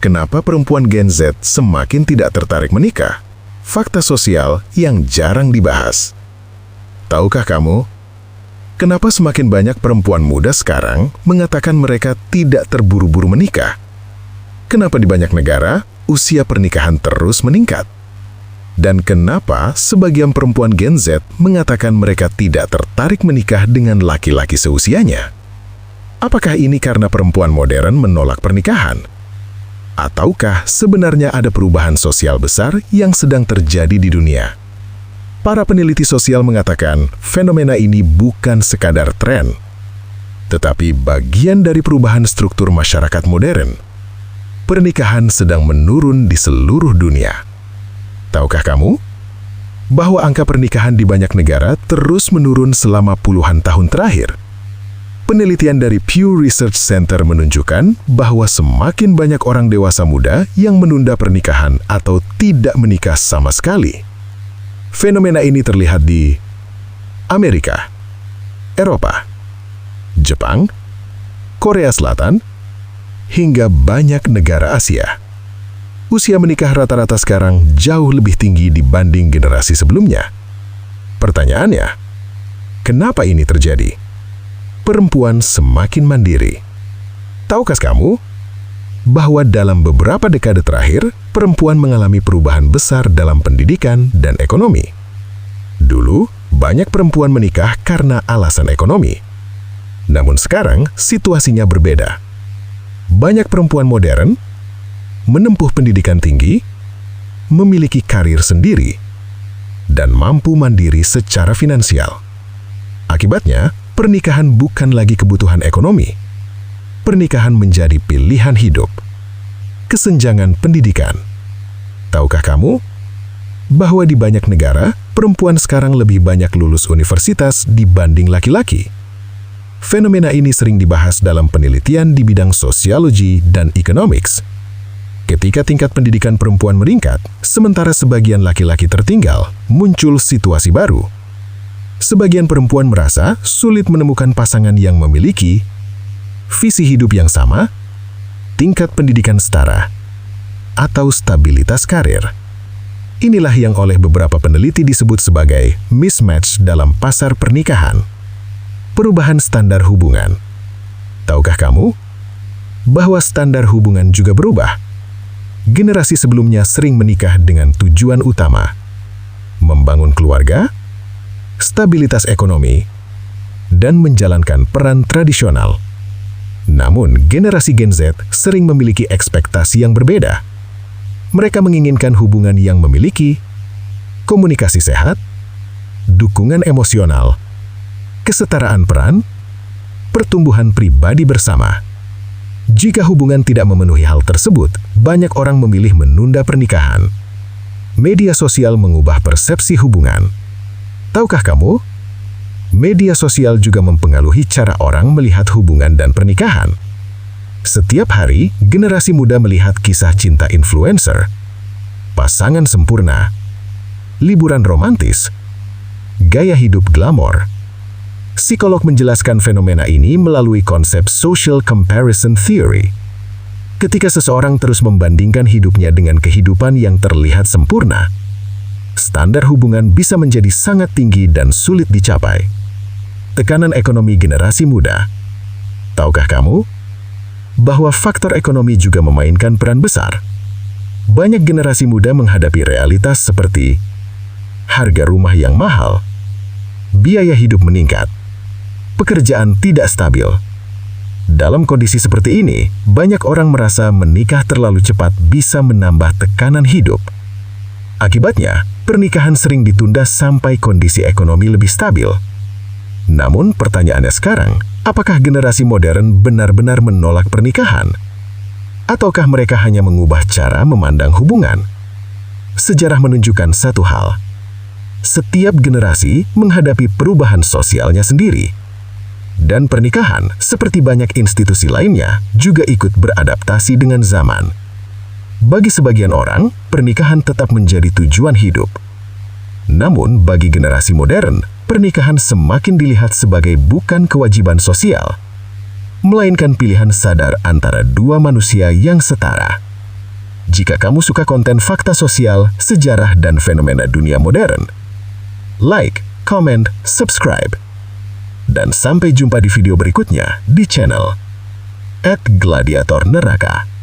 Kenapa perempuan Gen Z semakin tidak tertarik menikah? Fakta sosial yang jarang dibahas. Tahukah kamu, kenapa semakin banyak perempuan muda sekarang mengatakan mereka tidak terburu-buru menikah? Kenapa di banyak negara, usia pernikahan terus meningkat? Dan kenapa sebagian perempuan Gen Z mengatakan mereka tidak tertarik menikah dengan laki-laki seusianya? Apakah ini karena perempuan modern menolak pernikahan? Ataukah sebenarnya ada perubahan sosial besar yang sedang terjadi di dunia? Para peneliti sosial mengatakan fenomena ini bukan sekadar tren, tetapi bagian dari perubahan struktur masyarakat modern. Pernikahan sedang menurun di seluruh dunia. Tahukah kamu bahwa angka pernikahan di banyak negara terus menurun selama puluhan tahun terakhir? Penelitian dari Pew Research Center menunjukkan bahwa semakin banyak orang dewasa muda yang menunda pernikahan atau tidak menikah sama sekali. Fenomena ini terlihat di Amerika, Eropa, Jepang, Korea Selatan, hingga banyak negara Asia. Usia menikah rata-rata sekarang jauh lebih tinggi dibanding generasi sebelumnya. Pertanyaannya, kenapa ini terjadi? Perempuan semakin mandiri. Tahukah kamu bahwa dalam beberapa dekade terakhir, perempuan mengalami perubahan besar dalam pendidikan dan ekonomi? Dulu, banyak perempuan menikah karena alasan ekonomi. Namun sekarang, situasinya berbeda. Banyak perempuan modern menempuh pendidikan tinggi, memiliki karir sendiri, dan mampu mandiri secara finansial. Akibatnya, pernikahan bukan lagi kebutuhan ekonomi. Pernikahan menjadi pilihan hidup. Kesenjangan pendidikan. Tahukah kamu bahwa di banyak negara, perempuan sekarang lebih banyak lulus universitas dibanding laki-laki? Fenomena ini sering dibahas dalam penelitian di bidang sosiologi dan economics. Ketika tingkat pendidikan perempuan meningkat, sementara sebagian laki-laki tertinggal, muncul situasi baru. Sebagian perempuan merasa sulit menemukan pasangan yang memiliki visi hidup yang sama, tingkat pendidikan setara, atau stabilitas karir. Inilah yang oleh beberapa peneliti disebut sebagai mismatch dalam pasar pernikahan. Perubahan standar hubungan. Tahukah kamu bahwa standar hubungan juga berubah? Generasi sebelumnya sering menikah dengan tujuan utama membangun keluarga, stabilitas ekonomi, dan menjalankan peran tradisional. Namun, generasi Gen Z sering memiliki ekspektasi yang berbeda. Mereka menginginkan hubungan yang memiliki komunikasi sehat, dukungan emosional, kesetaraan peran, pertumbuhan pribadi bersama. Jika hubungan tidak memenuhi hal tersebut, banyak orang memilih menunda pernikahan. Media sosial mengubah persepsi hubungan. Tahukah kamu, media sosial juga mempengaruhi cara orang melihat hubungan dan pernikahan. Setiap hari, generasi muda melihat kisah cinta influencer, pasangan sempurna, liburan romantis, gaya hidup glamor. Psikolog menjelaskan fenomena ini melalui konsep social comparison theory. Ketika seseorang terus membandingkan hidupnya dengan kehidupan yang terlihat sempurna, standar hubungan bisa menjadi sangat tinggi dan sulit dicapai. Tekanan ekonomi generasi muda. Tahukah kamu bahwa faktor ekonomi juga memainkan peran besar? Banyak generasi muda menghadapi realitas seperti harga rumah yang mahal, biaya hidup meningkat, pekerjaan tidak stabil. Dalam kondisi seperti ini, banyak orang merasa menikah terlalu cepat bisa menambah tekanan hidup. Akibatnya, pernikahan sering ditunda sampai kondisi ekonomi lebih stabil. Namun, pertanyaannya sekarang, apakah generasi modern benar-benar menolak pernikahan? Ataukah mereka hanya mengubah cara memandang hubungan? Sejarah menunjukkan satu hal. Setiap generasi menghadapi perubahan sosialnya sendiri. Dan pernikahan, seperti banyak institusi lainnya, juga ikut beradaptasi dengan zaman. Bagi sebagian orang, pernikahan tetap menjadi tujuan hidup. Namun, bagi generasi modern, pernikahan semakin dilihat sebagai bukan kewajiban sosial, melainkan pilihan sadar antara dua manusia yang setara. Jika kamu suka konten fakta sosial, sejarah, dan fenomena dunia modern, like, comment, subscribe. Dan sampai jumpa di video berikutnya di channel @gladiator neraka.